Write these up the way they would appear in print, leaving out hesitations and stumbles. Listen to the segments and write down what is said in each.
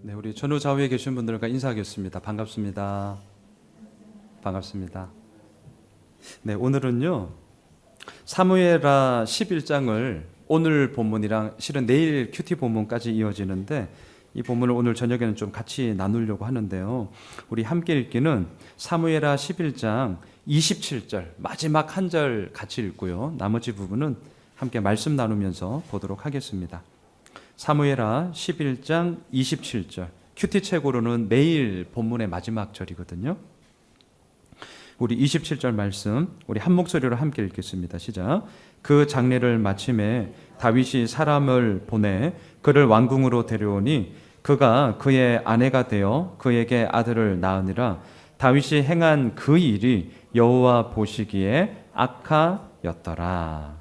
네, 우리 전후 좌우에 계신 분들과 인사하겠습니다. 반갑습니다. 반갑습니다. 네, 오늘은요 사무엘하 11장을 오늘 본문이랑 실은 내일 큐티 본문까지 이어지는데 이 본문을 오늘 저녁에는 좀 같이 나누려고 하는데요. 우리 함께 읽기는 사무엘하 11장 27절 마지막 한 절 같이 읽고요. 나머지 부분은 함께 말씀 나누면서 보도록 하겠습니다. 사무엘하 11장 27절 큐티 책으로는 내일 본문의 마지막 절이거든요. 우리 27절 말씀 우리 한 목소리로 함께 읽겠습니다. 시작. 그 장례를 마침에 다윗이 사람을 보내 그를 왕궁으로 데려오니 그가 그의 아내가 되어 그에게 아들을 낳으니라. 다윗이 행한 그 일이 여호와 보시기에 악하였더라.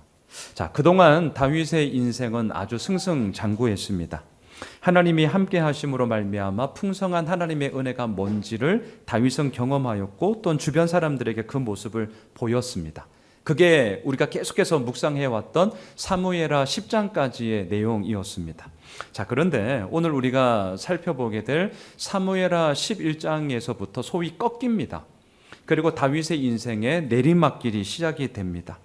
자, 그동안 다윗의 인생은 아주 승승장구했습니다. 하나님이 함께 하심으로 말미암아 풍성한 하나님의 은혜가 뭔지를 다윗은 경험하였고 또한 주변 사람들에게 그 모습을 보였습니다. 그게 우리가 계속해서 묵상해왔던 사무엘하 10장까지의 내용이었습니다. 자, 그런데 오늘 우리가 살펴보게 될 사무엘하 11장에서부터 소위 꺾입니다. 그리고 다윗의 인생의 내리막길이 시작이 됩니다.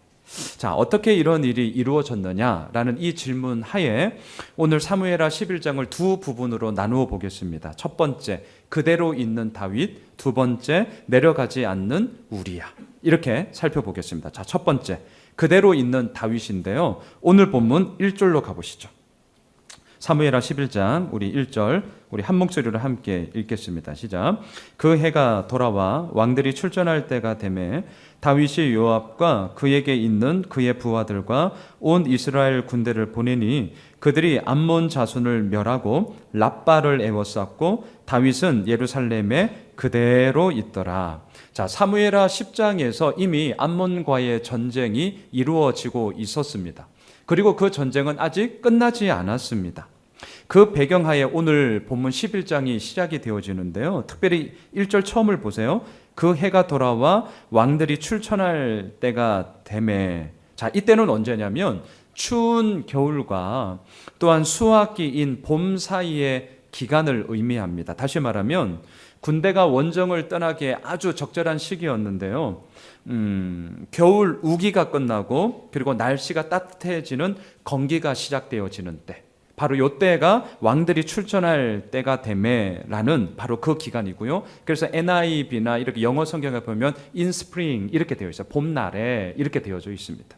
자, 어떻게 이런 일이 이루어졌느냐라는 이 질문 하에 오늘 사무엘하 11장을 두 부분으로 나누어 보겠습니다. 첫 번째, 그대로 있는 다윗. 두 번째, 내려가지 않는 우리야. 이렇게 살펴보겠습니다. 자, 첫 번째, 그대로 있는 다윗인데요. 오늘 본문 1절로 가보시죠. 사무엘하 11장 우리 1절 우리 한 목소리로 함께 읽겠습니다. 시작. 그 해가 돌아와 왕들이 출전할 때가 되매 다윗이 요압과 그에게 있는 그의 부하들과 온 이스라엘 군대를 보내니 그들이 암몬 자손을 멸하고 랍바를 에워쌌고 다윗은 예루살렘에 그대로 있더라. 자, 사무엘하 10장에서 이미 암몬과의 전쟁이 이루어지고 있었습니다. 그리고 그 전쟁은 아직 끝나지 않았습니다. 그 배경하에 오늘 본문 11장이 시작이 되어지는데요. 특별히 1절 처음을 보세요. 그 해가 돌아와 왕들이 출전할 때가 되매. 자, 이때는 언제냐면 추운 겨울과 또한 수학기인 봄 사이의 기간을 의미합니다. 다시 말하면 군대가 원정을 떠나기에 아주 적절한 시기였는데요. 겨울 우기가 끝나고 그리고 날씨가 따뜻해지는 건기가 시작되어지는 때, 바로 이때가 왕들이 출전할 때가 되매라는 바로 그 기간이고요. 그래서 NIV나 이렇게 영어 성경에 보면 in spring 이렇게 되어 있어요. 봄날에 이렇게 되어져 있습니다.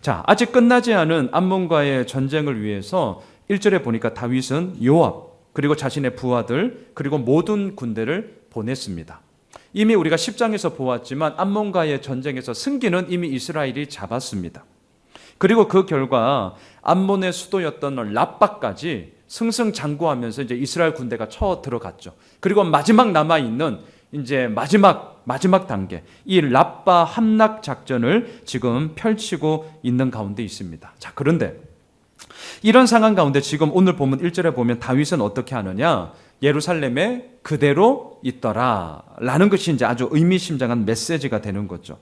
자, 아직 끝나지 않은 암몬과의 전쟁을 위해서 1절에 보니까 다윗은 요압 그리고 자신의 부하들 그리고 모든 군대를 보냈습니다. 이미 우리가 10장에서 보았지만 암몬과의 전쟁에서 승기는 이미 이스라엘이 잡았습니다. 그리고 그 결과 암몬의 수도였던 랍바까지 승승장구하면서 이제 이스라엘 군대가 쳐 들어갔죠. 그리고 마지막 남아 있는 이제 마지막 단계, 이 랍바 함락 작전을 지금 펼치고 있는 가운데 있습니다. 자, 그런데 이런 상황 가운데 지금 오늘 본문 1절에 보면 다윗은 어떻게 하느냐? 예루살렘에 그대로 있더라 라는 것이 이제 아주 의미심장한 메시지가 되는 거죠.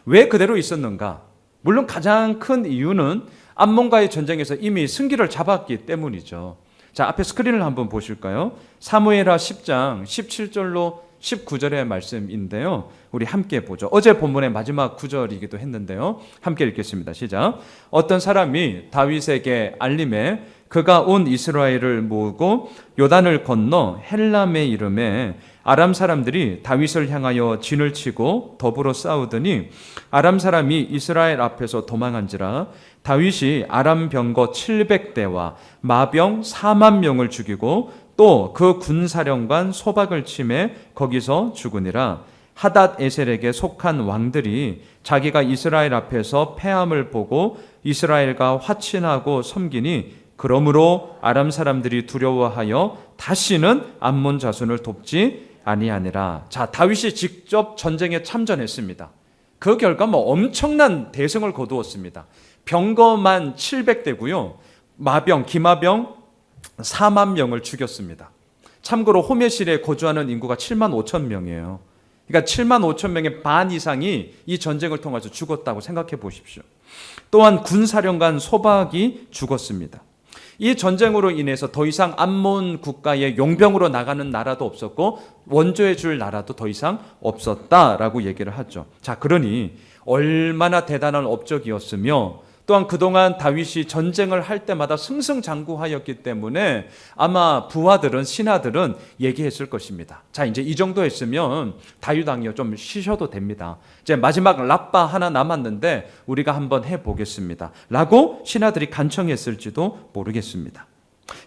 왜 그대로 있었는가? 물론 가장 큰 이유는 암몬과의 전쟁에서 이미 승기를 잡았기 때문이죠. 자, 앞에 스크린을 한번 보실까요? 사무엘하 10장 17절로 19절의 말씀인데요. 우리 함께 보죠. 어제 본문의 마지막 구절이기도 했는데요. 함께 읽겠습니다. 시작. 어떤 사람이 다윗에게 알림해 그가 온 이스라엘을 모으고 요단을 건너 헬람의 이름에 아람 사람들이 다윗을 향하여 진을 치고 더불어 싸우더니 아람 사람이 이스라엘 앞에서 도망한지라. 다윗이 아람 병거 700대와 마병 4만 명을 죽이고 또 그 군사령관 소박을 치매 거기서 죽으니라. 하닷 에셀에게 속한 왕들이 자기가 이스라엘 앞에서 패함을 보고 이스라엘과 화친하고 섬기니 그러므로 아람 사람들이 두려워하여 다시는 암몬 자손을 돕지 아니하니라. 자, 다윗이 직접 전쟁에 참전했습니다. 그 결과 엄청난 대승을 거두었습니다. 병거만 700대고요. 마병, 기마병 4만 명을 죽였습니다. 참고로 호메실에 거주하는 인구가 7만 5천 명이에요. 그러니까 7만 5천 명의 반 이상이 이 전쟁을 통해서 죽었다고 생각해 보십시오. 또한 군사령관 소박이 죽었습니다. 이 전쟁으로 인해서 더 이상 암몬 국가의 용병으로 나가는 나라도 없었고 원조해 줄 나라도 더 이상 없었다라고 얘기를 하죠. 자, 그러니 얼마나 대단한 업적이었으며 또한 그동안 다윗이 전쟁을 할 때마다 승승장구하였기 때문에 아마 부하들은 신하들은 얘기했을 것입니다. 자, 이제 이 정도 했으면 다윗 왕이요 좀 쉬셔도 됩니다. 이제 마지막 라빠 하나 남았는데 우리가 한번 해보겠습니다 라고 신하들이 간청했을지도 모르겠습니다.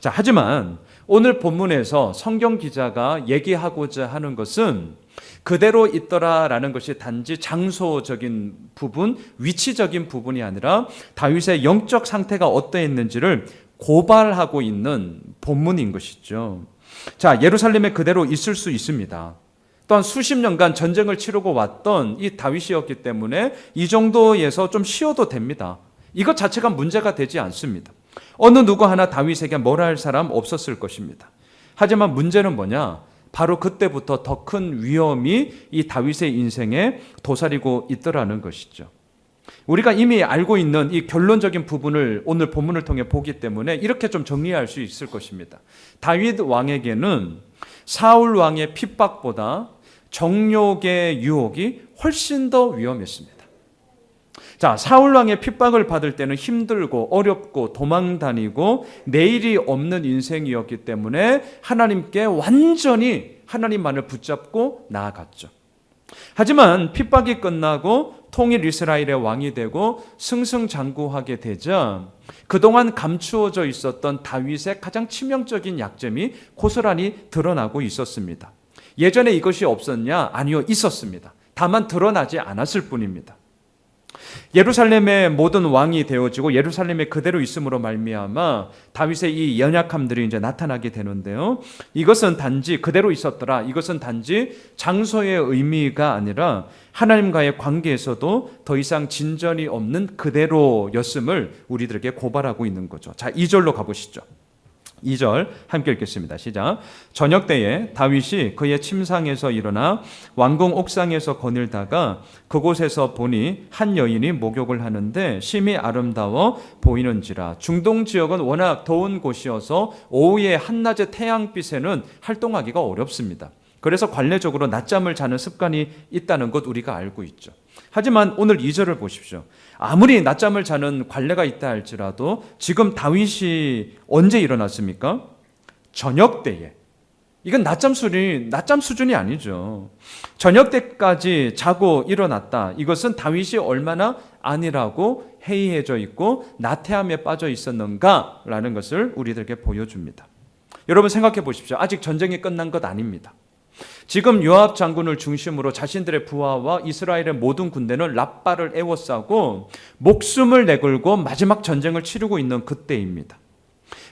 자, 하지만 오늘 본문에서 성경 기자가 얘기하고자 하는 것은 그대로 있더라라는 것이 단지 장소적인 부분, 위치적인 부분이 아니라 다윗의 영적 상태가 어떠했는지를 고발하고 있는 본문인 것이죠. 자, 예루살렘에 그대로 있을 수 있습니다. 또한 수십 년간 전쟁을 치르고 왔던 이 다윗이었기 때문에 이 정도에서 좀 쉬어도 됩니다. 이것 자체가 문제가 되지 않습니다. 어느 누구 하나 다윗에게 뭐라 할 사람 없었을 것입니다. 하지만 문제는 뭐냐? 바로 그때부터 더 큰 위험이 이 다윗의 인생에 도사리고 있더라는 것이죠. 우리가 이미 알고 있는 이 결론적인 부분을 오늘 본문을 통해 보기 때문에 이렇게 좀 정리할 수 있을 것입니다. 다윗 왕에게는 사울 왕의 핍박보다 정욕의 유혹이 훨씬 더 위험했습니다. 자, 사울 왕의 핍박을 받을 때는 힘들고 어렵고 도망 다니고 내일이 없는 인생이었기 때문에 하나님께 완전히 하나님만을 붙잡고 나아갔죠. 하지만 핍박이 끝나고 통일 이스라엘의 왕이 되고 승승장구하게 되자 그동안 감추어져 있었던 다윗의 가장 치명적인 약점이 고스란히 드러나고 있었습니다. 예전에 이것이 없었냐? 아니요, 있었습니다. 다만 드러나지 않았을 뿐입니다. 예루살렘의 모든 왕이 되어지고 예루살렘에 그대로 있음으로 말미암아 다윗의 이 연약함들이 이제 나타나게 되는데요. 이것은 단지 그대로 있었더라. 이것은 단지 장소의 의미가 아니라 하나님과의 관계에서도 더 이상 진전이 없는 그대로였음을 우리들에게 고발하고 있는 거죠. 자, 2절로 가보시죠. 2절 함께 읽겠습니다. 시작. 저녁 때에 다윗이 그의 침상에서 일어나 왕궁 옥상에서 거닐다가 그곳에서 보니 한 여인이 목욕을 하는데 심히 아름다워 보이는지라. 중동 지역은 워낙 더운 곳이어서 오후에 한낮의 태양빛에는 활동하기가 어렵습니다. 그래서 관례적으로 낮잠을 자는 습관이 있다는 것 우리가 알고 있죠. 하지만 오늘 2절을 보십시오. 아무리 낮잠을 자는 관례가 있다 할지라도 지금 다윗이 언제 일어났습니까? 저녁 때에. 이건 낮잠 수준이 아니죠. 저녁 때까지 자고 일어났다. 이것은 다윗이 얼마나 안일하고 해이해져 있고 나태함에 빠져 있었는가라는 것을 우리들에게 보여줍니다. 여러분 생각해 보십시오. 아직 전쟁이 끝난 것 아닙니다. 지금 요압 장군을 중심으로 자신들의 부하와 이스라엘의 모든 군대는 라빠를 에워싸고 목숨을 내걸고 마지막 전쟁을 치르고 있는 그때입니다.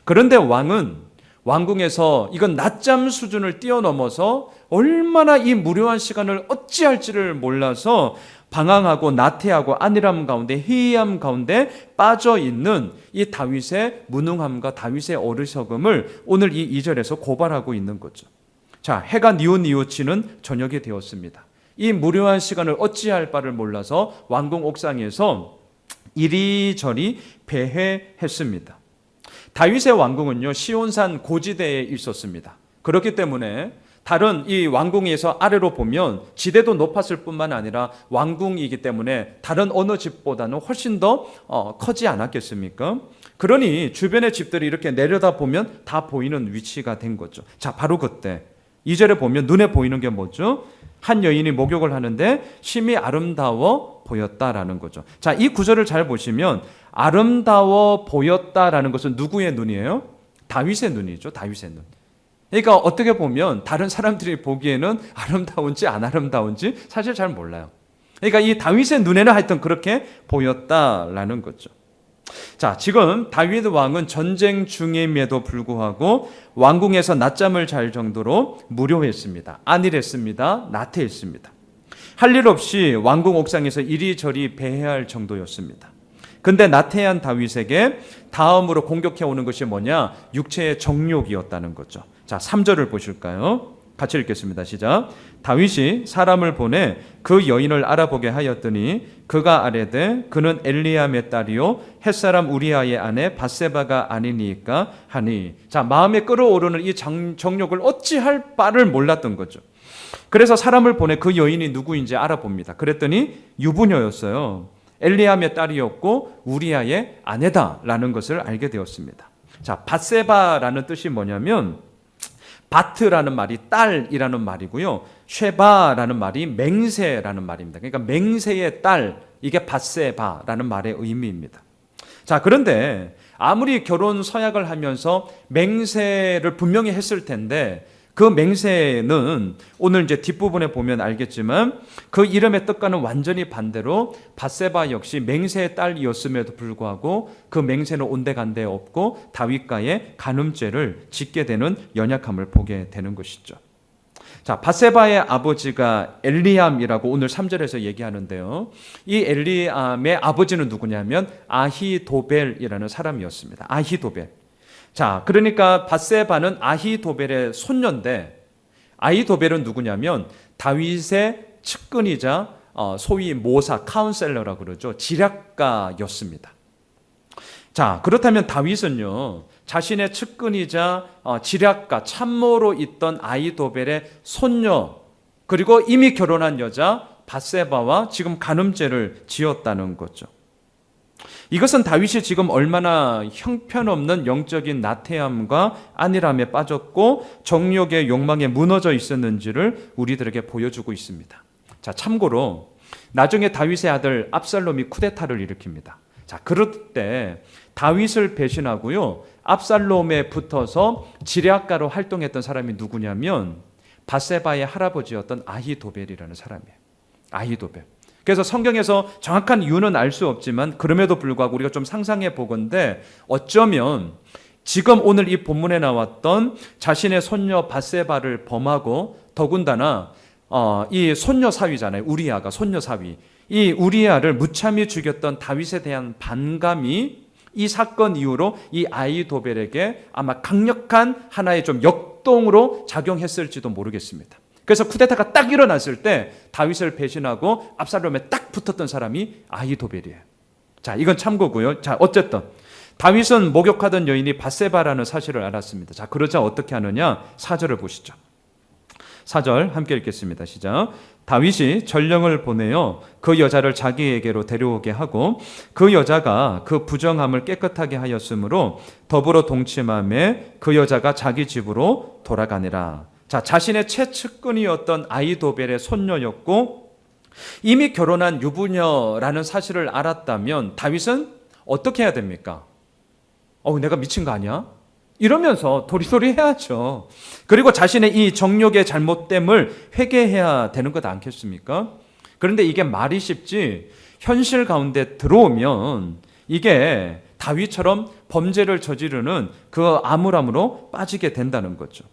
그런데 왕은 왕궁에서 이건 낮잠 수준을 뛰어넘어서 얼마나 이 무료한 시간을 어찌할지를 몰라서 방황하고 나태하고 안일함 가운데 해이함 가운데 빠져있는 이 다윗의 무능함과 다윗의 어리석음을 오늘 이 2절에서 고발하고 있는 거죠. 자, 해가 뉘우치는 저녁이 되었습니다. 이 무료한 시간을 어찌할 바를 몰라서 왕궁 옥상에서 이리저리 배회했습니다. 다윗의 왕궁은요, 시온산 고지대에 있었습니다. 그렇기 때문에 다른 이 왕궁에서 아래로 보면 지대도 높았을 뿐만 아니라 왕궁이기 때문에 다른 어느 집보다는 훨씬 더 커지 않았겠습니까? 그러니 주변의 집들이 이렇게 내려다보면 다 보이는 위치가 된 거죠. 자, 바로 그때 2절에 보면 눈에 보이는 게 뭐죠? 한 여인이 목욕을 하는데 심히 아름다워 보였다라는 거죠. 자, 이 구절을 잘 보시면 아름다워 보였다라는 것은 누구의 눈이에요? 다윗의 눈이죠. 다윗의 눈. 그러니까 어떻게 보면 다른 사람들이 보기에는 아름다운지 안 아름다운지 사실 잘 몰라요. 그러니까 이 다윗의 눈에는 하여튼 그렇게 보였다라는 거죠. 자, 지금 다윗 왕은 전쟁 중임에도 불구하고 왕궁에서 낮잠을 잘 정도로 무료했습니다. 안일했습니다. 나태했습니다. 할 일 없이 왕궁 옥상에서 이리저리 배회할 정도였습니다. 근데 나태한 다윗에게 다음으로 공격해 오는 것이 뭐냐? 육체의 정욕이었다는 거죠. 자, 3절을 보실까요? 같이 읽겠습니다. 시작. 다윗이 사람을 보내 그 여인을 알아보게 하였더니 그가 아뢰되 그는 엘리암의 딸이요 햇사람 우리아의 아내 밧세바가 아니니까 하니. 자, 마음에 끓어오르는 이 정욕을 어찌할 바를 몰랐던 거죠. 그래서 사람을 보내 그 여인이 누구인지 알아봅니다. 그랬더니 유부녀였어요. 엘리암의 딸이었고 우리아의 아내다라는 것을 알게 되었습니다. 자, 밧세바라는 뜻이 뭐냐면 바트라는 말이 딸이라는 말이고요. 쉐바라는 말이 맹세라는 말입니다. 그러니까 맹세의 딸, 이게 밧세바라는 말의 의미입니다. 자, 그런데 아무리 결혼 서약을 하면서 맹세를 분명히 했을 텐데 그 맹세는 오늘 이제 뒷부분에 보면 알겠지만 그 이름의 뜻과는 완전히 반대로 밧세바 역시 맹세의 딸이었음에도 불구하고 그 맹세는 온데간데 없고 다윗과의 간음죄를 짓게 되는 연약함을 보게 되는 것이죠. 자, 밧세바의 아버지가 엘리암이라고 오늘 3절에서 얘기하는데요. 이 엘리암의 아버지는 누구냐면 아히도벨이라는 사람이었습니다. 아히도벨. 자, 그러니까 밧세바는 아히도벨의 손녀인데 아히도벨은 누구냐면 다윗의 측근이자 소위 모사, 카운셀러라고 그러죠. 지략가였습니다. 자, 그렇다면 다윗은요, 자신의 측근이자 지략가, 참모로 있던 아히도벨의 손녀, 그리고 이미 결혼한 여자 밧세바와 지금 간음죄를 지었다는 거죠. 이것은 다윗이 지금 얼마나 형편없는 영적인 나태함과 안일함에 빠졌고 정욕의 욕망에 무너져 있었는지를 우리들에게 보여주고 있습니다. 자, 참고로 나중에 다윗의 아들 압살롬이 쿠데타를 일으킵니다. 자, 그럴 때 다윗을 배신하고요, 압살롬에 붙어서 지략가로 활동했던 사람이 누구냐면 밧세바의 할아버지였던 아히도벨이라는 사람이에요. 아히도벨. 그래서 성경에서 정확한 이유는 알 수 없지만 그럼에도 불구하고 우리가 좀 상상해 보건대 어쩌면 지금 오늘 이 본문에 나왔던 자신의 손녀 밧세바를 범하고 더군다나 이 손녀 사위잖아요. 우리아가 손녀 사위. 이 우리아를 무참히 죽였던 다윗에 대한 반감이 이 사건 이후로 이 아히도벨에게 아마 강력한 하나의 좀 역동으로 작용했을지도 모르겠습니다. 그래서 쿠데타가 딱 일어났을 때 다윗을 배신하고 압살롬에 딱 붙었던 사람이 아히도벨이에요. 자, 이건 참고고요. 자, 어쨌든 다윗은 목욕하던 여인이 밧세바라는 사실을 알았습니다. 자, 그러자 어떻게 하느냐? 4절을 보시죠. 4절 함께 읽겠습니다. 시작. 다윗이 전령을 보내어 그 여자를 자기에게로 데려오게 하고 그 여자가 그 부정함을 깨끗하게 하였으므로 더불어 동침함에 그 여자가 자기 집으로 돌아가니라. 자, 자신의 최측근이었던 아히도벨의 손녀였고 이미 결혼한 유부녀라는 사실을 알았다면 다윗은 어떻게 해야 됩니까? 내가 미친 거 아니야? 이러면서 도리도리 해야죠. 그리고 자신의 이 정욕의 잘못됨을 회개해야 되는 것 않겠습니까? 그런데 이게 말이 쉽지 현실 가운데 들어오면 이게 다윗처럼 범죄를 저지르는 그 암울함으로 빠지게 된다는 거죠.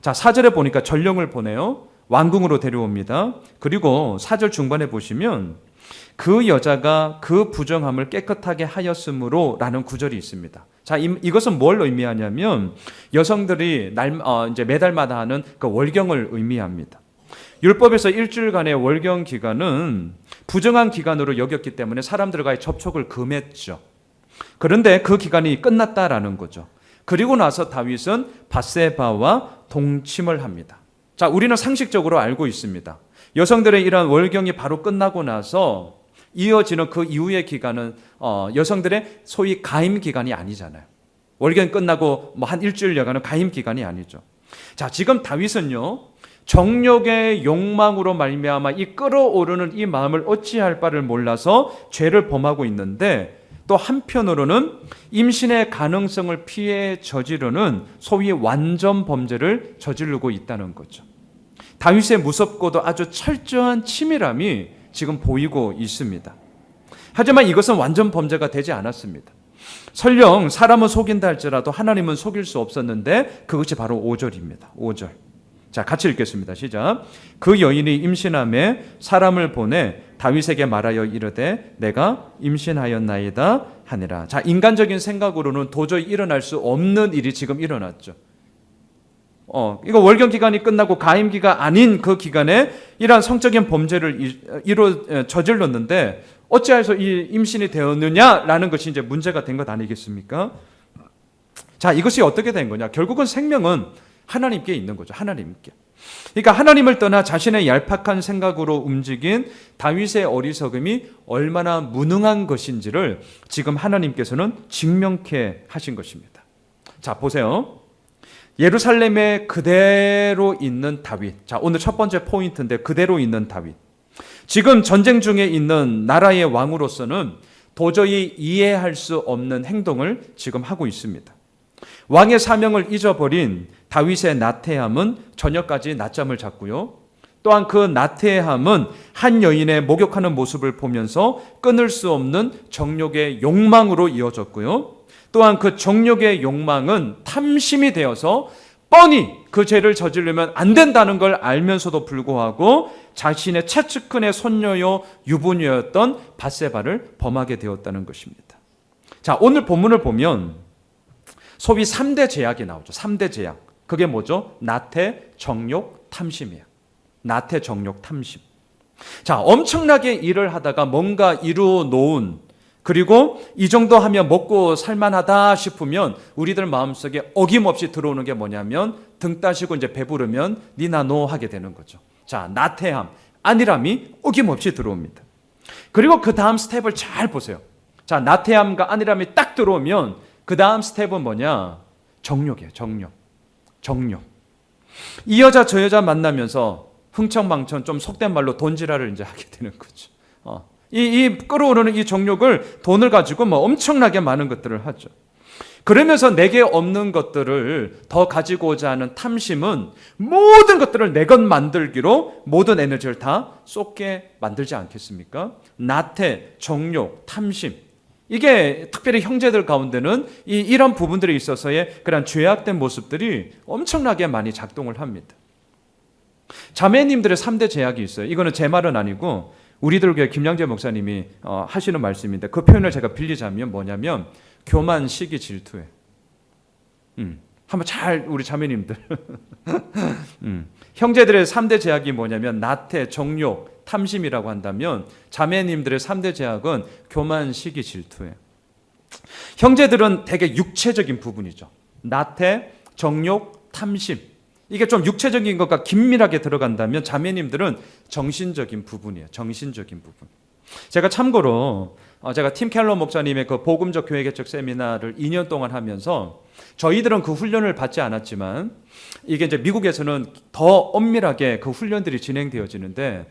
자, 4절에 보니까 전령을 보내요. 왕궁으로 데려옵니다. 그리고 4절 중반에 보시면 그 여자가 그 부정함을 깨끗하게 하였으므로 라는 구절이 있습니다. 자, 이것은 뭘 의미하냐면 여성들이 이제 매달마다 하는 그 월경을 의미합니다. 율법에서 일주일간의 월경 기간은 부정한 기간으로 여겼기 때문에 사람들과의 접촉을 금했죠. 그런데 그 기간이 끝났다라는 거죠. 그리고 나서 다윗은 밧세바와 동침을 합니다. 자, 우리는 상식적으로 알고 있습니다. 여성들의 이러한 월경이 바로 끝나고 나서 이어지는 그 이후의 기간은 여성들의 소위 가임 기간이 아니잖아요. 월경이 끝나고 한 일주일여간은 가임 기간이 아니죠. 자, 지금 다윗은요, 정욕의 욕망으로 말미암아 이 끓어오르는 이 마음을 어찌할 바를 몰라서 죄를 범하고 있는데 또 한편으로는 임신의 가능성을 피해 저지르는 소위 완전 범죄를 저지르고 있다는 거죠. 다윗의 무섭고도 아주 철저한 치밀함이 지금 보이고 있습니다. 하지만 이것은 완전 범죄가 되지 않았습니다. 설령 사람은 속인다 할지라도 하나님은 속일 수 없었는데 그것이 바로 5절입니다. 5절. 자, 같이 읽겠습니다. 시작. 그 여인이 임신함에 사람을 보내 다윗에게 말하여 이르되 내가 임신하였나이다 하니라. 자, 인간적인 생각으로는 도저히 일어날 수 없는 일이 지금 일어났죠. 이거 월경 기간이 끝나고 가임기가 아닌 그 기간에 이러한 성적인 범죄를 저질렀는데 어찌해서 이 임신이 되었느냐라는 것이 이제 문제가 된 것 아니겠습니까? 자, 이것이 어떻게 된 거냐? 결국은 생명은 하나님께 있는 거죠. 하나님께. 그러니까 하나님을 떠나 자신의 얄팍한 생각으로 움직인 다윗의 어리석음이 얼마나 무능한 것인지를 지금 하나님께서는 증명케 하신 것입니다. 자, 보세요. 예루살렘에 그대로 있는 다윗. 자, 오늘 첫 번째 포인트인데 그대로 있는 다윗. 지금 전쟁 중에 있는 나라의 왕으로서는 도저히 이해할 수 없는 행동을 지금 하고 있습니다. 왕의 사명을 잊어버린 다윗의 나태함은 저녁까지 낮잠을 잤고요. 또한 그 나태함은 한 여인의 목욕하는 모습을 보면서 끊을 수 없는 정욕의 욕망으로 이어졌고요. 또한 그 정욕의 욕망은 탐심이 되어서 뻔히 그 죄를 저지르면 안 된다는 걸 알면서도 불구하고 자신의 채측근의 손녀요 유부녀였던 밧세바를 범하게 되었다는 것입니다. 자, 오늘 본문을 보면 소위 3대 제약이 나오죠. 3대 제약. 그게 뭐죠? 나태, 정욕, 탐심이에요. 나태, 정욕, 탐심. 자, 엄청나게 일을 하다가 뭔가 이루어 놓은, 그리고 이 정도 하면 먹고 살만하다 싶으면 우리들 마음속에 어김없이 들어오는 게 뭐냐면 등 따시고 이제 배부르면 니나 노 하게 되는 거죠. 자, 나태함, 안일함이 어김없이 들어옵니다. 그리고 그 다음 스텝을 잘 보세요. 자, 나태함과 안일함이 딱 들어오면 그 다음 스텝은 뭐냐? 정욕이에요. 정욕. 이 여자 저 여자 만나면서 흥청망청 좀 속된 말로 돈지랄을 이제 하게 되는 거죠. 이 끌어오르는 이 정욕을 돈을 가지고 뭐 엄청나게 많은 것들을 하죠. 그러면서 내게 없는 것들을 더 가지고자 하는 탐심은 모든 것들을 내 것 만들기로 모든 에너지를 다 쏟게 만들지 않겠습니까? 나태, 정욕, 탐심. 이게 특별히 형제들 가운데는 이런 부분들에 있어서의 그런 죄악된 모습들이 엄청나게 많이 작동을 합니다. 자매님들의 3대 제약이 있어요. 이거는 제 말은 아니고 우리들 교회 김양재 목사님이 하시는 말씀인데 그 표현을 제가 빌리자면 뭐냐면 교만, 시기, 질투예요. 한번 잘 우리 자매님들 형제들의 3대 제약이 뭐냐면 나태, 정욕, 탐심이라고 한다면 자매님들의 3대 제약은 교만, 시기, 질투예요. 형제들은 되게 육체적인 부분이죠. 나태, 정욕, 탐심. 이게 좀 육체적인 것과 긴밀하게 들어간다면 자매님들은 정신적인 부분이에요. 정신적인 부분. 제가 참고로 제가 팀 켈러 목사님의 그 복음적 교회 개척 세미나를 2년 동안 하면서 저희들은 그 훈련을 받지 않았지만 이게 이제 미국에서는 더 엄밀하게 그 훈련들이 진행되어지는데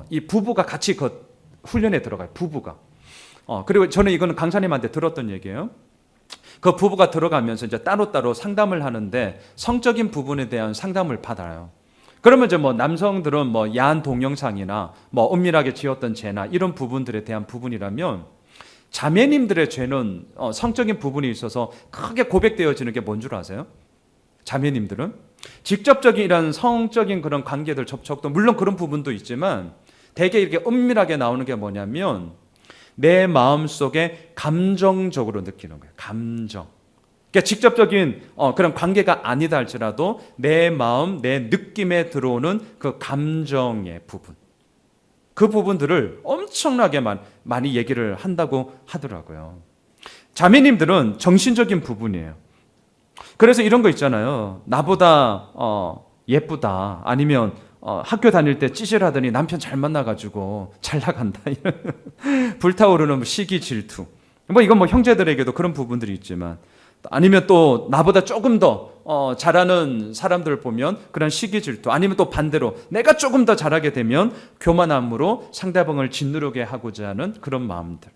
이 부부가 같이 그 훈련에 들어가요. 부부가. 그리고 저는 이거는 강사님한테 들었던 얘기예요. 그 부부가 들어가면서 이제 따로따로 상담을 하는데 성적인 부분에 대한 상담을 받아요. 그러면 이제 뭐 남성들은 뭐 야한 동영상이나 뭐 은밀하게 지었던 죄나 이런 부분들에 대한 부분이라면 자매님들의 죄는 성적인 부분이 있어서 크게 고백되어지는 게 뭔 줄 아세요? 자매님들은 직접적인 이런 성적인 그런 관계들 접촉도 물론 그런 부분도 있지만 되게 이렇게 은밀하게 나오는 게 뭐냐면 내 마음속에 감정적으로 느끼는 거예요. 감정. 그러니까 직접적인 그런 관계가 아니다 할지라도 내 마음, 내 느낌에 들어오는 그 감정의 부분. 그 부분들을 엄청나게 많이 얘기를 한다고 하더라고요. 자매님들은 정신적인 부분이에요. 그래서 이런 거 있잖아요. 나보다 예쁘다. 아니면 학교 다닐 때 찌질하더니 남편 잘 만나가지고 잘 나간다. 불타오르는 시기, 질투. 뭐 이건 뭐 형제들에게도 그런 부분들이 있지만 아니면 또 나보다 조금 더 잘하는 사람들을 보면 그런 시기, 질투. 아니면 또 반대로 내가 조금 더 잘하게 되면 교만함으로 상대방을 짓누르게 하고자 하는 그런 마음들.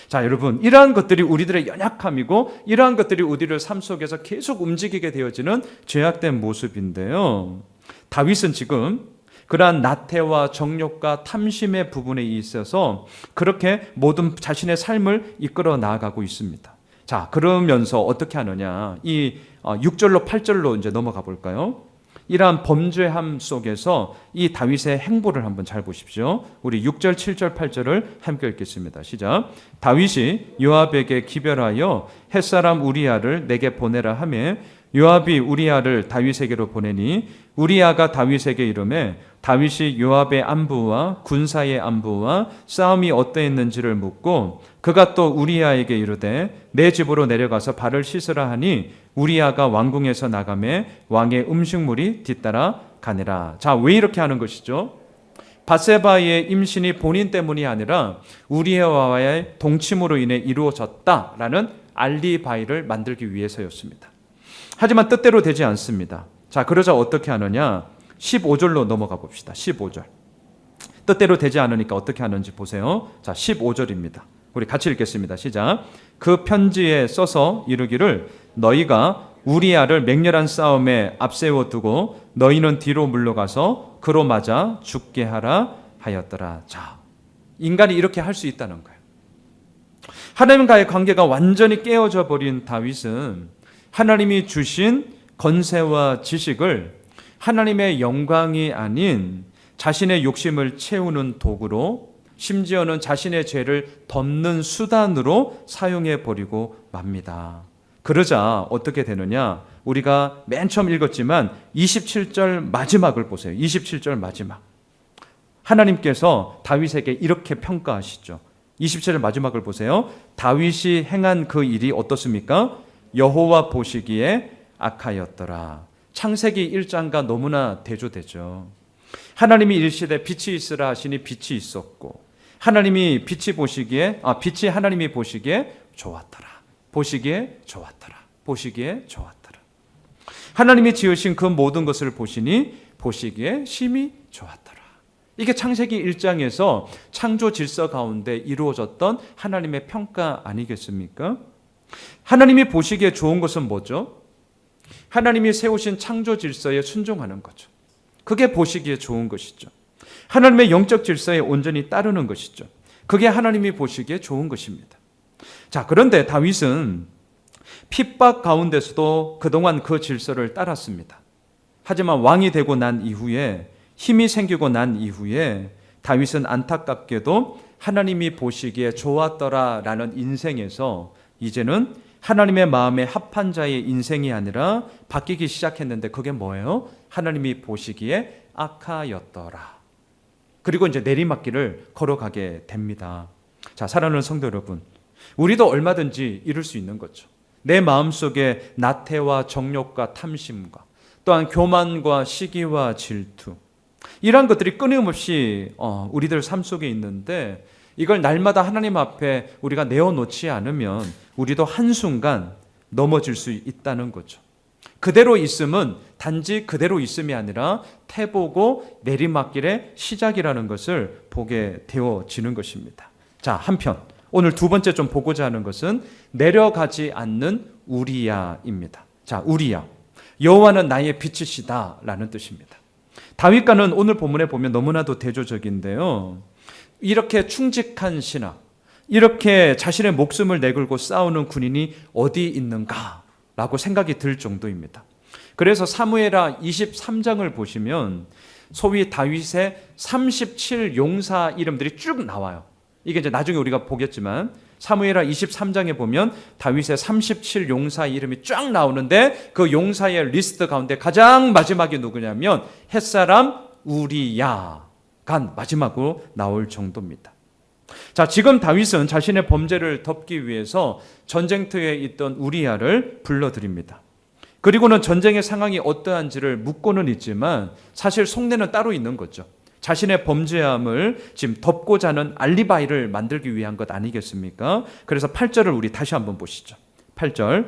자, 여러분, 이러한 것들이 우리들의 연약함이고 이러한 것들이 우리를 삶 속에서 계속 움직이게 되어지는 죄악된 모습인데요. 다윗은 지금 그러한 나태와 정욕과 탐심의 부분에 있어서 그렇게 모든 자신의 삶을 이끌어 나아가고 있습니다. 자, 그러면서 어떻게 하느냐? 이 6절로 8절로 이제 넘어가 볼까요? 이러한 범죄함 속에서 이 다윗의 행보를 한번 잘 보십시오. 우리 6절, 7절, 8절을 함께 읽겠습니다. 시작. 다윗이 요압에게 기별하여 햇사람 우리야를 내게 보내라 하매 요압이 우리야를 다윗에게로 보내니 우리야가 다윗에게 이르매 다윗이 요압의 안부와 군사의 안부와 싸움이 어떠했는지를 묻고 그가 또 우리야에게 이르되 내 집으로 내려가서 발을 씻으라 하니 우리야가 왕궁에서 나가매 왕의 음식물이 뒤따라 가니라. 자, 왜 이렇게 하는 것이죠? 밧세바의 임신이 본인 때문이 아니라 우리야와의 동침으로 인해 이루어졌다라는 알리바이를 만들기 위해서였습니다. 하지만 뜻대로 되지 않습니다. 자, 그러자 어떻게 하느냐? 15절로 넘어가 봅시다. 15절. 뜻대로 되지 않으니까 어떻게 하는지 보세요. 자, 15절입니다. 우리 같이 읽겠습니다. 시작. 그 편지에 써서 이르기를 너희가 우리야를 맹렬한 싸움에 앞세워 두고 너희는 뒤로 물러가서 그로 맞아 죽게 하라 하였더라. 자, 인간이 이렇게 할 수 있다는 거예요. 하나님과의 관계가 완전히 깨어져 버린 다윗은 하나님이 주신 권세와 지식을 하나님의 영광이 아닌 자신의 욕심을 채우는 도구로, 심지어는 자신의 죄를 덮는 수단으로 사용해 버리고 맙니다. 그러자 어떻게 되느냐? 우리가 맨 처음 읽었지만 27절 마지막을 보세요. 27절 마지막. 하나님께서 다윗에게 이렇게 평가하시죠. 27절 마지막을 보세요. 다윗이 행한 그 일이 어떻습니까? 여호와 보시기에 악하였더라. 창세기 1장과 너무나 대조되죠. 하나님이 일시되 빛이 있으라 하시니 빛이 있었고 하나님이 빛이 하나님이 보시기에 좋았더라. 보시기에 좋았더라. 보시기에 좋았더라. 하나님이 지으신 그 모든 것을 보시니 보시기에 심히 좋았더라. 이게 창세기 1장에서 창조 질서 가운데 이루어졌던 하나님의 평가 아니겠습니까? 하나님이 보시기에 좋은 것은 뭐죠? 하나님이 세우신 창조 질서에 순종하는 거죠. 그게 보시기에 좋은 것이죠. 하나님의 영적 질서에 온전히 따르는 것이죠. 그게 하나님이 보시기에 좋은 것입니다. 자, 그런데 다윗은 핍박 가운데서도 그동안 그 질서를 따랐습니다. 하지만 왕이 되고 난 이후에, 힘이 생기고 난 이후에 다윗은 안타깝게도 하나님이 보시기에 좋았더라라는 인생에서 이제는 하나님의 마음에 합한 자의 인생이 아니라 바뀌기 시작했는데 그게 뭐예요? 하나님이 보시기에 악하였더라. 그리고 이제 내리막길을 걸어가게 됩니다. 자, 사랑하는 성도 여러분, 우리도 얼마든지 이룰 수 있는 거죠. 내 마음속에 나태와 정욕과 탐심과 또한 교만과 시기와 질투, 이러한 것들이 끊임없이 우리들 삶 속에 있는데 이걸 날마다 하나님 앞에 우리가 내어놓지 않으면 우리도 한순간 넘어질 수 있다는 거죠. 그대로 있음은 단지 그대로 있음이 아니라 태보고 내리막길의 시작이라는 것을 보게 되어지는 것입니다. 자, 한편 오늘 두 번째 좀 보고자 하는 것은 내려가지 않는 우리야입니다. 자, 우리야. 여호와는 나의 빛이시다 라는 뜻입니다. 다윗과는 오늘 본문에 보면 너무나도 대조적인데요. 이렇게 충직한 신하, 이렇게 자신의 목숨을 내걸고 싸우는 군인이 어디 있는가라고 생각이 들 정도입니다. 그래서 사무엘하 23장을 보시면 소위 다윗의 37용사 이름들이 쭉 나와요. 이게 이제 나중에 우리가 보겠지만 사무엘하 23장에 보면 다윗의 37용사 이름이 쫙 나오는데 그 용사의 리스트 가운데 가장 마지막이 누구냐면 햇사람 우리야가 마지막으로 나올 정도입니다. 자, 지금 다윗은 자신의 범죄를 덮기 위해서 전쟁터에 있던 우리야를 불러들입니다. 그리고는 전쟁의 상황이 어떠한지를 묻고는 있지만 사실 속내는 따로 있는 거죠. 자신의 범죄함을 지금 덮고자 하는 알리바이를 만들기 위한 것 아니겠습니까? 그래서 8절을 우리 다시 한번 보시죠. 8절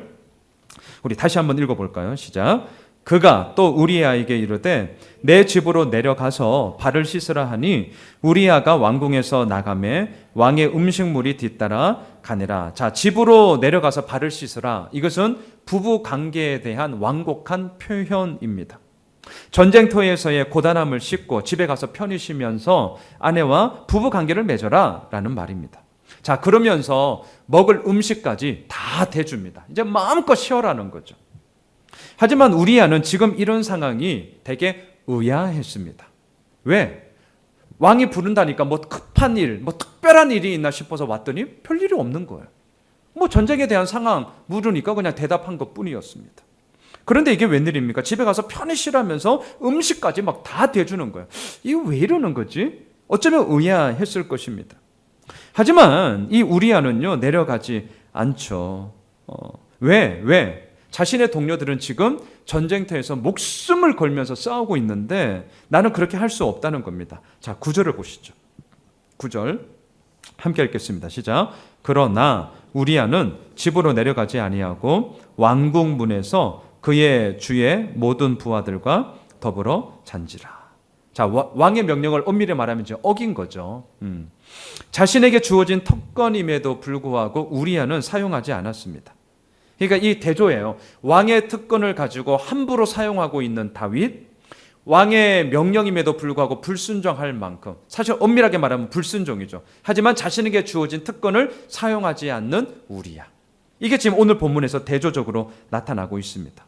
우리 다시 한번 읽어볼까요? 시작. 그가 또 우리야에게 이르되 내 집으로 내려가서 발을 씻으라 하니 우리야가 왕궁에서 나가매 왕의 음식물이 뒤따라 가니라. 자, 집으로 내려가서 발을 씻으라. 이것은 부부 관계에 대한 완곡한 표현입니다. 전쟁터에서의 고단함을 씻고 집에 가서 편히 쉬면서 아내와 부부 관계를 맺어라 라는 말입니다. 자, 그러면서 먹을 음식까지 다 대줍니다. 이제 마음껏 쉬어라는 거죠. 하지만 우리야는 지금 이런 상황이 되게 의아했습니다. 왜? 왕이 부른다니까 뭐 급한 일, 뭐 특별한 일이 있나 싶어서 왔더니 별일이 없는 거예요. 뭐 전쟁에 대한 상황 물으니까 그냥 대답한 것 뿐이었습니다. 그런데 이게 웬일입니까? 집에 가서 편히 쉬라면서 음식까지 막 다 대주는 거예요. 이거 왜 이러는 거지? 어쩌면 의아했을 것입니다. 하지만 이 우리아는요, 내려가지 않죠. 왜? 자신의 동료들은 지금 전쟁터에서 목숨을 걸면서 싸우고 있는데 나는 그렇게 할 수 없다는 겁니다. 자, 9절을 보시죠. 9절 함께 읽겠습니다. 시작. 그러나 우리아는 집으로 내려가지 아니하고 왕궁 문에서 그의 주의 모든 부하들과 더불어 잔지라. 자, 왕의 명령을 엄밀히 말하면 이제 어긴 거죠. 자신에게 주어진 특권임에도 불구하고 우리아는 사용하지 않았습니다. 그러니까 이 대조예요. 왕의 특권을 가지고 함부로 사용하고 있는 다윗, 왕의 명령임에도 불구하고 불순종할 만큼, 사실 엄밀하게 말하면 불순종이죠. 하지만 자신에게 주어진 특권을 사용하지 않는 우리아. 이게 지금 오늘 본문에서 대조적으로 나타나고 있습니다.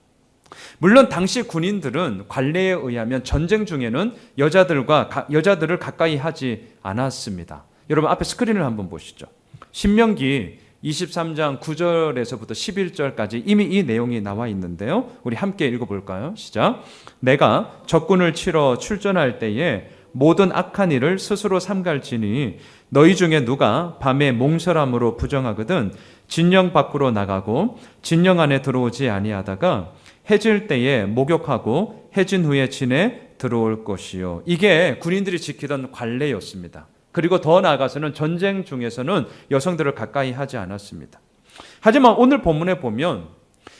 물론 당시 군인들은 관례에 의하면 전쟁 중에는 여자들을 가까이 하지 않았습니다. 여러분 앞에 스크린을 한번 보시죠. 신명기 23장 9절에서부터 11절까지 이미 이 내용이 나와 있는데요. 우리 함께 읽어볼까요? 시작. 내가 적군을 치러 출전할 때에 모든 악한 일을 스스로 삼갈지니 너희 중에 누가 밤에 몽설함으로 부정하거든 진영 밖으로 나가고 진영 안에 들어오지 아니하다가 해질 때에 목욕하고 해진 후에 진에 들어올 것이요. 이게 군인들이 지키던 관례였습니다. 그리고 더 나아가서는 전쟁 중에서는 여성들을 가까이 하지 않았습니다. 하지만 오늘 본문에 보면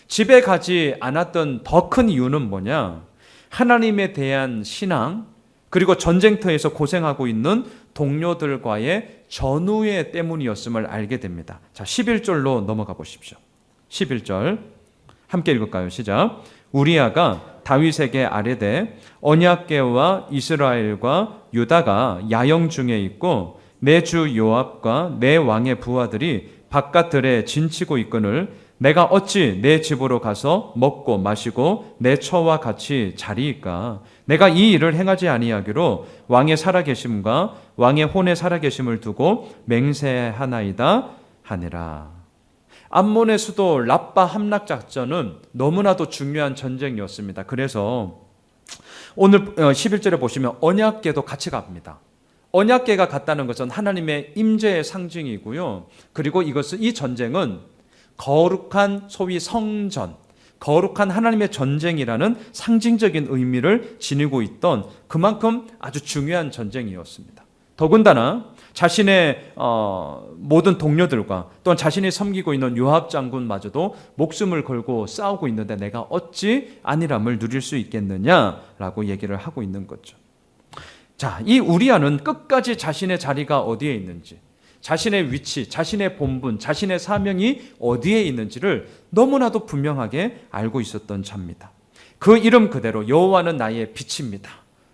집에 가지 않았던 더 큰 이유는 뭐냐? 하나님에 대한 신앙, 그리고 전쟁터에서 고생하고 있는 동료들과의 전우애 때문이었음을 알게 됩니다. 자, 11절로 넘어가 보십시오. 11절 함께 읽을까요? 시작. 우리아가 다윗에게 아뢰되 언약궤와 이스라엘과 유다가 야영 중에 있고 내 주 요압과 내 왕의 부하들이 바깥들에 진치고 있거늘 내가 어찌 내 집으로 가서 먹고 마시고 내 처와 같이 자리이까? 내가 이 일을 행하지 아니하기로 왕의 살아계심과 왕의 혼의 살아계심을 두고 맹세하나이다 하니라. 암몬의 수도 라빠 함락 작전은 너무나도 중요한 전쟁이었습니다. 그래서 오늘 11절에 보시면 언약궤도 같이 갑니다. 언약궤가 갔다는 것은 하나님의 임재의 상징이고요. 그리고 이 전쟁은 거룩한 소위 성전, 거룩한 하나님의 전쟁이라는 상징적인 의미를 지니고 있던 그만큼 아주 중요한 전쟁이었습니다. 더군다나 자신의 모든 동료들과 또한 자신이 섬기고 있는 요압 장군마저도 목숨을 걸고 싸우고 있는데 내가 어찌 안일함을 누릴 수 있겠느냐라고 얘기를 하고 있는 거죠. 자, 이 우리아는 끝까지 자신의 자리가 어디에 있는지, 자신의 위치, 자신의 본분, 자신의 사명이 어디에 있는지를 너무나도 분명하게 알고 있었던 자입니다. 그 이름 그대로 여호와는 나의 빛입니다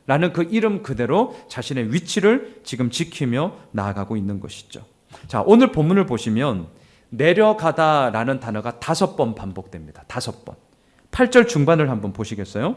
라는 그 이름 그대로 자신의 위치를 지금 지키며 나아가고 있는 것이죠. 자, 오늘 본문을 보시면 내려가다라는 단어가 5번 반복됩니다. 5번. 8절 중반을 한번 보시겠어요?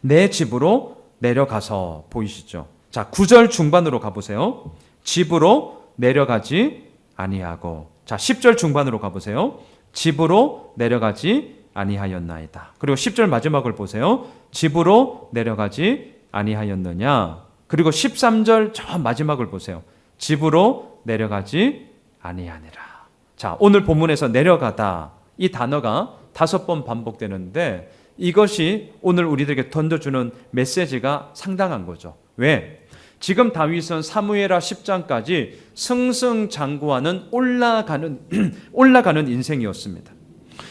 내 집으로 내려가서 보이시죠? 자, 9절 중반으로 가보세요. 집으로 내려가지 아니하고. 자, 10절 중반으로 가보세요. 집으로 내려가지 아니하였나이다. 그리고 10절 마지막을 보세요. 집으로 내려가지 아니하였느냐. 그리고 13절 저 마지막을 보세요. 집으로 내려가지 아니하니라. 자, 오늘 본문에서 내려가다 이 단어가 5번 반복되는데 이것이 오늘 우리들에게 던져주는 메시지가 상당한 거죠. 왜? 지금 다윗은 사무엘하 10장까지 승승장구하는 올라가는 인생이었습니다.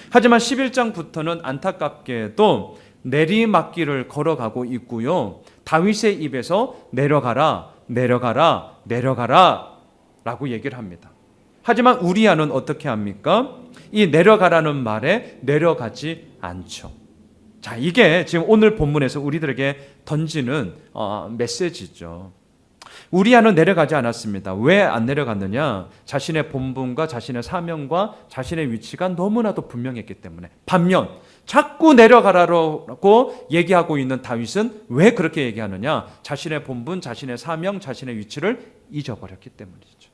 하지만 11장부터는 안타깝게도 내리막길을 걸어가고 있고요. 다윗의 입에서 내려가라, 내려가라, 내려가라 라고 얘기를 합니다. 하지만 우리아는 어떻게 합니까? 이 내려가라는 말에 내려가지 않죠. 자, 이게 지금 오늘 본문에서 우리들에게 던지는 메시지죠. 우리아는 내려가지 않았습니다. 왜 안 내려갔느냐? 자신의 본분과 자신의 사명과 자신의 위치가 너무나도 분명했기 때문에. 반면 자꾸 내려가라고 얘기하고 있는 다윗은 왜 그렇게 얘기하느냐? 자신의 본분, 자신의 사명, 자신의 위치를 잊어버렸기 때문이죠.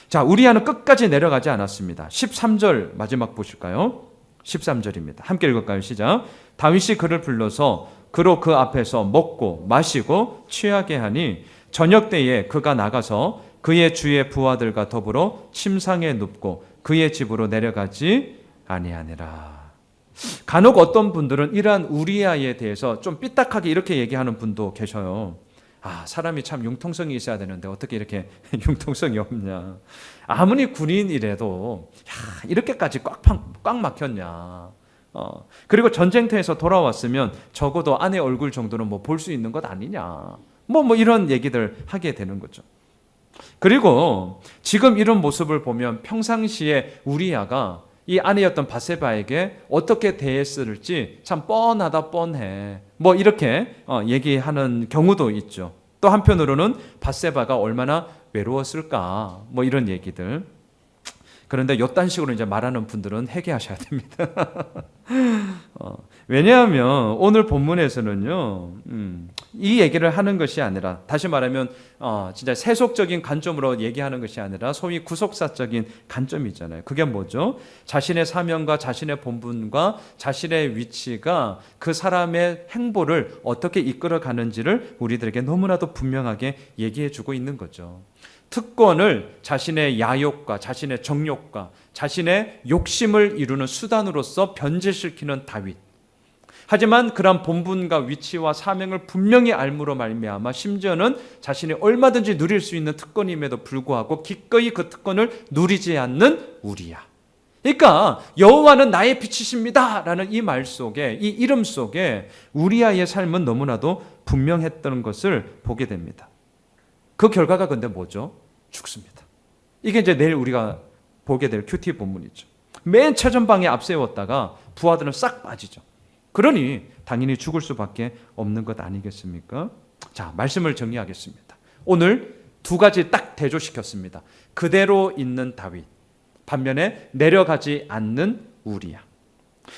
자, 우리아는 끝까지 내려가지 않았습니다. 13절 마지막 보실까요? 13절입니다. 함께 읽을까요? 시작. 다윗이 그를 불러서 그로 그 앞에서 먹고 마시고 취하게 하니 저녁 때에 그가 나가서 그의 주의 부하들과 더불어 침상에 눕고 그의 집으로 내려가지 아니하니라. 간혹 어떤 분들은 이러한 우리아에 대해서 좀 삐딱하게 이렇게 얘기하는 분도 계셔요. 사람이 참 융통성이 있어야 되는데 어떻게 이렇게 융통성이 없냐. 아무리 군인이라도 이렇게까지 꽉 막혔냐. 그리고 전쟁터에서 돌아왔으면 적어도 아내 얼굴 정도는 뭐 볼 수 있는 것 아니냐. 뭐 이런 얘기들 하게 되는 거죠. 그리고 지금 이런 모습을 보면 평상시에 우리아가 이 아내였던 밧세바에게 어떻게 대했을지 참 뻔하다 뻔해. 뭐 이렇게 얘기하는 경우도 있죠. 또 한편으로는 밧세바가 얼마나 외로웠을까. 뭐 이런 얘기들. 그런데 이딴 식으로 이제 말하는 분들은 회개하셔야 됩니다. 왜냐하면 오늘 본문에서는요, 이 얘기를 하는 것이 아니라, 다시 말하면 진짜 세속적인 관점으로 얘기하는 것이 아니라 소위 구속사적인 관점이잖아요. 그게 뭐죠? 자신의 사명과 자신의 본분과 자신의 위치가 그 사람의 행보를 어떻게 이끌어가는지를 우리들에게 너무나도 분명하게 얘기해주고 있는 거죠. 특권을 자신의 야욕과 자신의 정욕과 자신의 욕심을 이루는 수단으로서 변질시키는 다윗. 하지만 그런 본분과 위치와 사명을 분명히 알므로 말미암아 심지어는 자신이 얼마든지 누릴 수 있는 특권임에도 불구하고 기꺼이 그 특권을 누리지 않는 우리야. 그러니까 여호와는 나의 빛이십니다 라는 이 말 속에, 이 이름 속에 우리아의 삶은 너무나도 분명했던 것을 보게 됩니다. 그 결과가 근데 뭐죠? 죽습니다. 이게 이제 내일 우리가 보게 될 큐티 본문이죠. 맨 최전방에 앞세웠다가 부하들은 싹 빠지죠. 그러니 당연히 죽을 수밖에 없는 것 아니겠습니까? 자, 말씀을 정리하겠습니다. 오늘 두 가지 딱 대조시켰습니다. 그대로 있는 다윗, 반면에 내려가지 않는 우리야.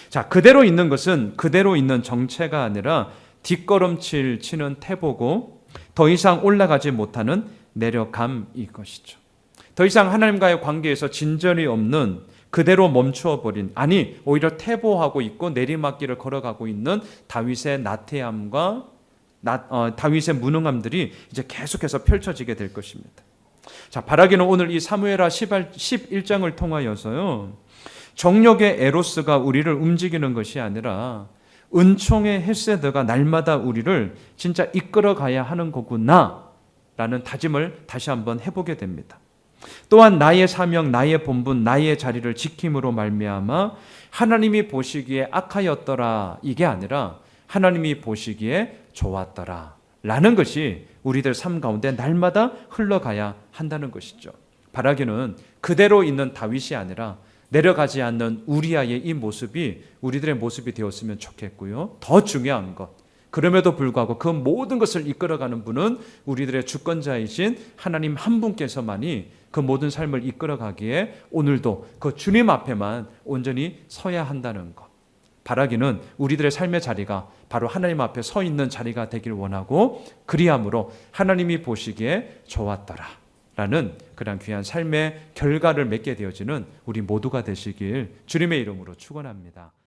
자, 그대로 있는 것은 그대로 있는 정체가 아니라 뒷걸음질 치는 태보고 더 이상 올라가지 못하는 내려감이 것이죠. 더 이상 하나님과의 관계에서 진전이 없는 그대로 멈추어 버린, 아니 오히려 퇴보하고 있고 내리막길을 걸어가고 있는 다윗의 나태함과 다윗의 무능함들이 이제 계속해서 펼쳐지게 될 것입니다. 자, 바라기는 오늘 이 사무엘하 11장을 통하여서요, 정욕의 에로스가 우리를 움직이는 것이 아니라 은총의 헤세드가 날마다 우리를 진짜 이끌어가야 하는 거구나 라는 다짐을 다시 한번 해보게 됩니다. 또한 나의 사명, 나의 본분, 나의 자리를 지킴으로 말미암아 하나님이 보시기에 악하였더라 이게 아니라 하나님이 보시기에 좋았더라 라는 것이 우리들 삶 가운데 날마다 흘러가야 한다는 것이죠. 바라기는 그대로 있는 다윗이 아니라 내려가지 않는 우리아의 이 모습이 우리들의 모습이 되었으면 좋겠고요. 더 중요한 것, 그럼에도 불구하고 그 모든 것을 이끌어가는 분은 우리들의 주권자이신 하나님 한 분께서만이 그 모든 삶을 이끌어가기에 오늘도 그 주님 앞에만 온전히 서야 한다는 것. 바라기는 우리들의 삶의 자리가 바로 하나님 앞에 서 있는 자리가 되길 원하고, 그리함으로 하나님이 보시기에 좋았더라 라는 그런 귀한 삶의 결과를 맺게 되어지는 우리 모두가 되시길 주님의 이름으로 축원합니다.